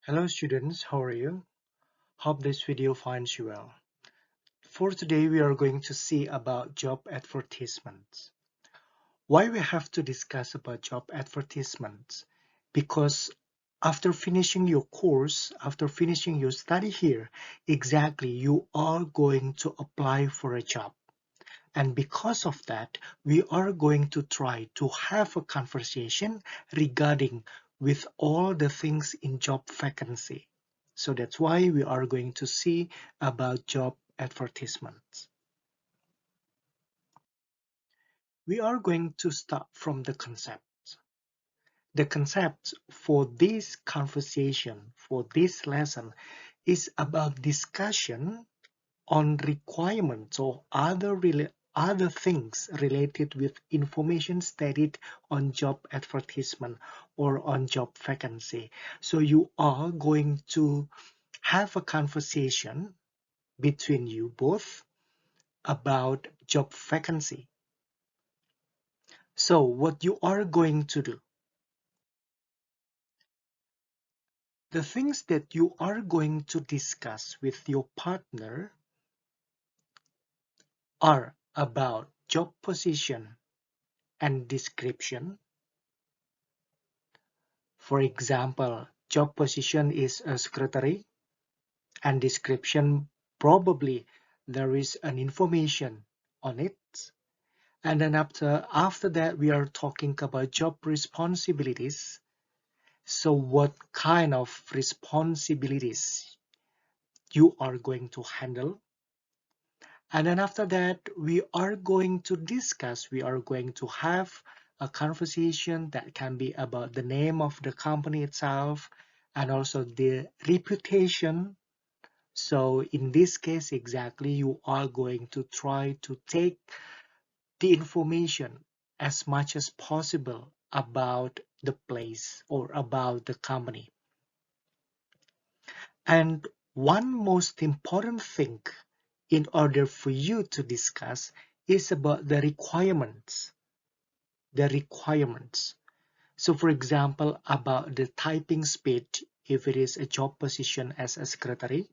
Hello students, how are you? Hope this video finds you well. For today we are going to see about job advertisements. Why we have to discuss about job advertisements? Because after finishing your course, after finishing your study here, exactly you are going to apply for a job. And because of that, we are going to try to have a conversation regarding with all the things in job vacancy. So that's why we are going to see about job advertisements. We are going to start from the concept. The concept for this conversation, for this lesson, is about discussion on requirements or other things related with information stated on job advertisement or on job vacancy. So you are going to have a conversation between you both about job vacancy. So what you are going to do, the things that you are going to discuss with your partner are about job position and description. For example, job position is a secretary and description probably there is an information on it. And then after that we are talking about job responsibilities. So what kind of responsibilities you are going to handle? And then after that we are going to discuss, we are going to have a conversation that can be about the name of the company itself and also the reputation. So in this case exactly you are going to try to take the information as much as possible about the place or about the company. And one most important thing in order for you to discuss is about the requirements. The requirements. So for example, about the typing speed, if it is a job position as a secretary.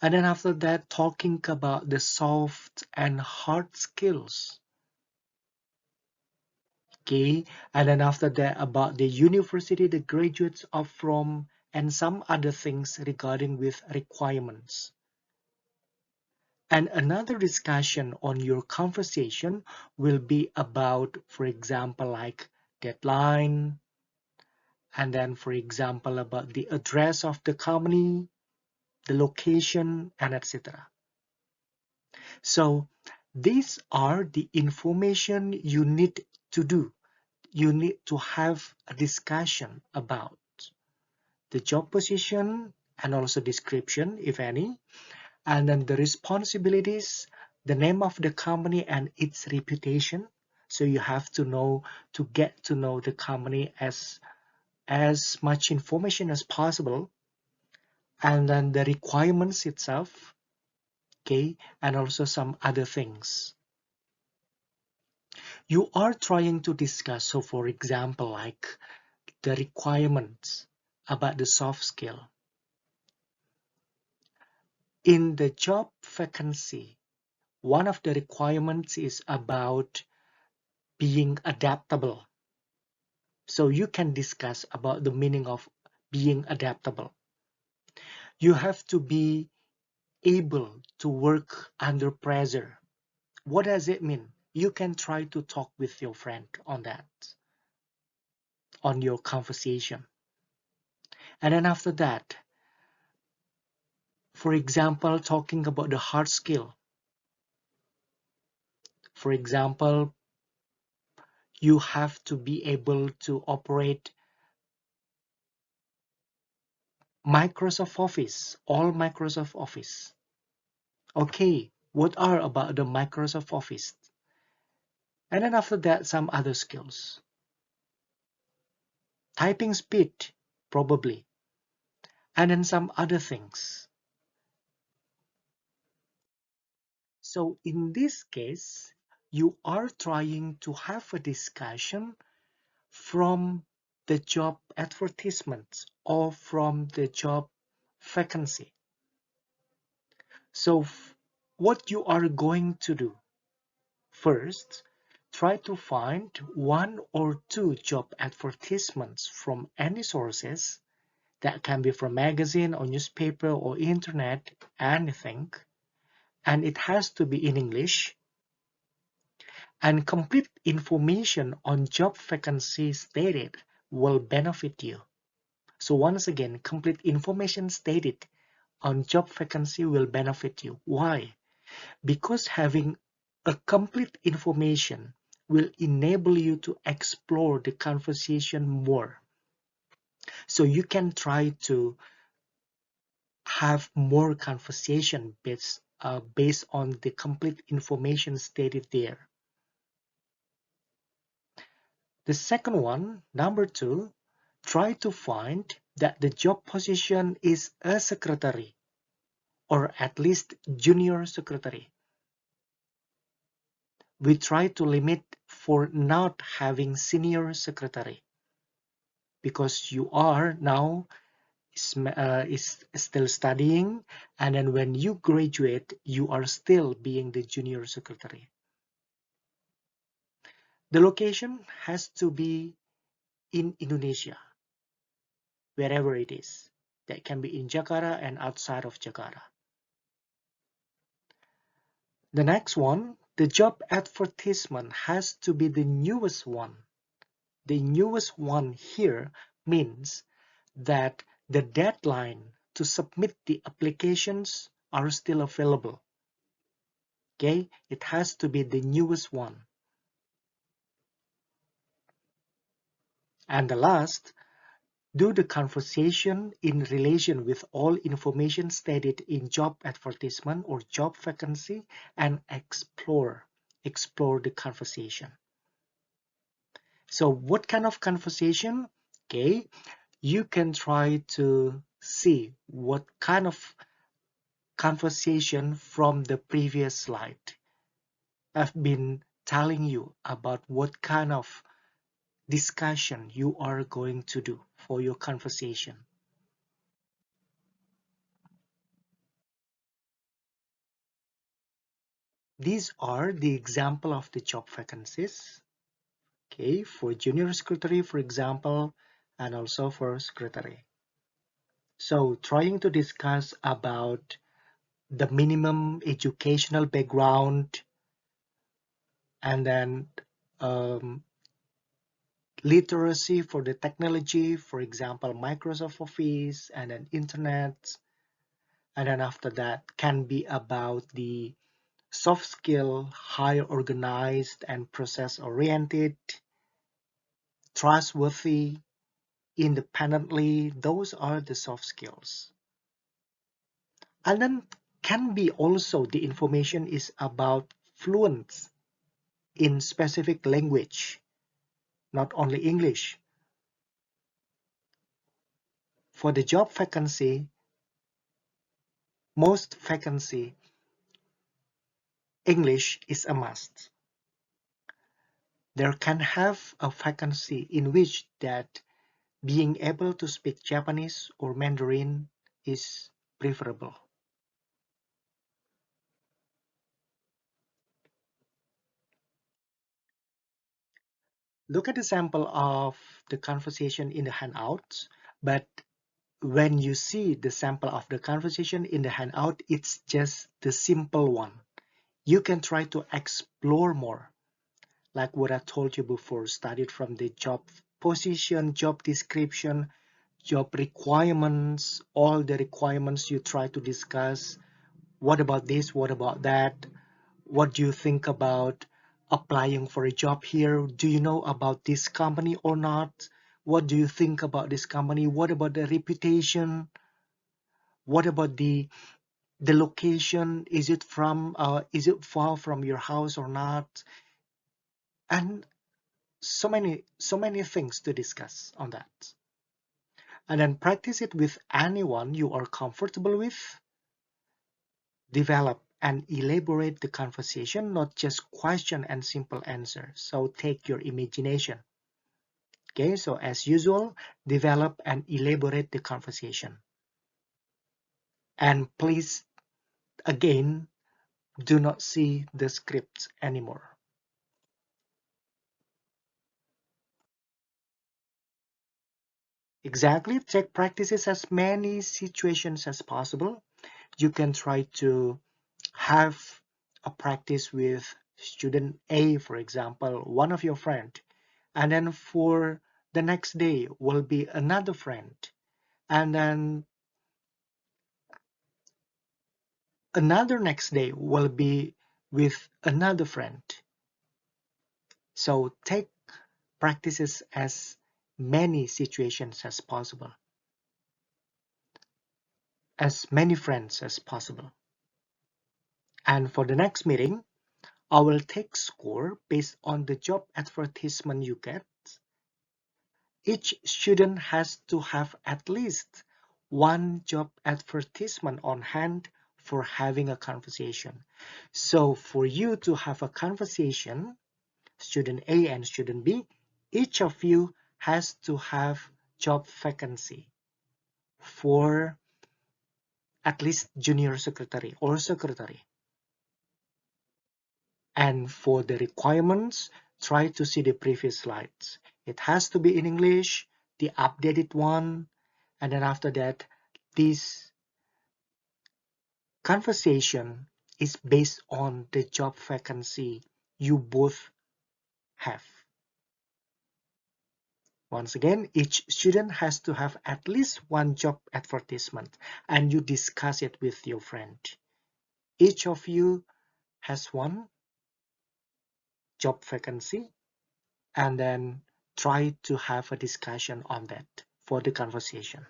And then after that, talking about the soft and hard skills. Okay. And then after that, about the university the graduates are from and some other things regarding with requirements. And another discussion on your conversation will be about, for example, like deadline, and then, for example, about the address of the company, the location, and etc. So these are the information you need to do. You need to have a discussion about the job position and also description, if any, and then the responsibilities, the name of the company and its reputation. So you have to know to get to know the company as much information as possible, and then the requirements itself, okay, and also some other things you are trying to discuss. So for example, like the requirements about the soft skill in the job vacancy. One of the requirements is about being adaptable. So you can discuss about the meaning of being adaptable. You have to be able to work under pressure. What does it mean? You can try to talk with your friend on that, on your conversation. And then after that, for example, talking about the hard skill. For example, you have to be able to operate Microsoft Office, all Microsoft Office. Okay, what are about the Microsoft Office? And then after that, some other skills. Typing speed, probably. And then some other things. So in this case, you are trying to have a discussion from the job advertisements or from the job vacancy. So what you are going to do, first, try to find one or two job advertisements from any sources. That can be from magazine or newspaper or internet, anything. And it has to be in English. And complete information on job vacancy stated will benefit you. So once again, complete information stated on job vacancy will benefit you. Why? Because having a complete information will enable you to explore the conversation more. So you can try to have more conversation based on the complete information stated there. The second one, number 2, try to find that the job position is a secretary or at least junior secretary. We try to limit for not having senior secretary because you are now is still studying, and then when you graduate, you are still being the junior secretary. The location has to be in Indonesia, wherever it is. That can be in Jakarta and outside of Jakarta. The next one, the job advertisement has to be the newest one. The newest one here means that the deadline to submit the applications are still available. Okay, it has to be the newest one. And the last, do the conversation in relation with all information stated in job advertisement or job vacancy and explore the conversation. So what kind of conversation? Okay, you can try to see what kind of conversation from the previous slide. I've been telling you about what kind of discussion you are going to do for your conversation. These are the example of the job vacancies. Okay, for junior secretary, for example, and also for secretary. So trying to discuss about the minimum educational background and then literacy for the technology, for example, Microsoft Office and then internet. And then after that can be about the soft skill, high organized and process oriented, trustworthy, independently. Those are the soft skills. And then can be also the information is about fluent in specific language, not only English. For the job vacancy, most vacancy, English is a must. There can have a vacancy in which that being able to speak Japanese or Mandarin is preferable. Look at the sample of the conversation in the handouts, but when you see the sample of the conversation in the handout, it's just the simple one. You can try to explore more. Like what I told you before, studied from the job position, job description, job requirements, all the requirements you try to discuss. What about this? What about that? What do you think about applying for a job here? Do you know about this company or not? What do you think about this company? What about the reputation? What about the location? Is it far from your house or not? And so many things to discuss on that. And then practice it with anyone you are comfortable with. Develop and elaborate the conversation, not just question and simple answer. So take your imagination. Okay, so as usual, develop and elaborate the conversation. And please, again, do not see the scripts anymore. Exactly, take practices as many situations as possible. You can try to have a practice with student A, for example, one of your friend, and then for the next day will be another friend, and then another next day will be with another friend. So take practices as many situations as possible, as many friends as possible. And for the next meeting, I will take score based on the job advertisement you get. Each student has to have at least one job advertisement on hand for having a conversation. So for you to have a conversation, student A and student B, each of you has to have job vacancy for at least junior secretary or secretary. And for the requirements, try to see the previous slides. It has to be in English, the updated one, and then after that, this conversation is based on the job vacancy you both have. Once again, each student has to have at least one job advertisement, and you discuss it with your friend. Each of you has one job vacancy, and then try to have a discussion on that for the conversation.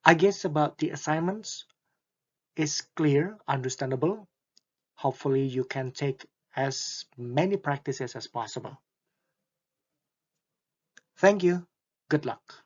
I guess about the assignments is clear, understandable. Hopefully you can take as many practices as possible. Thank you. Good luck.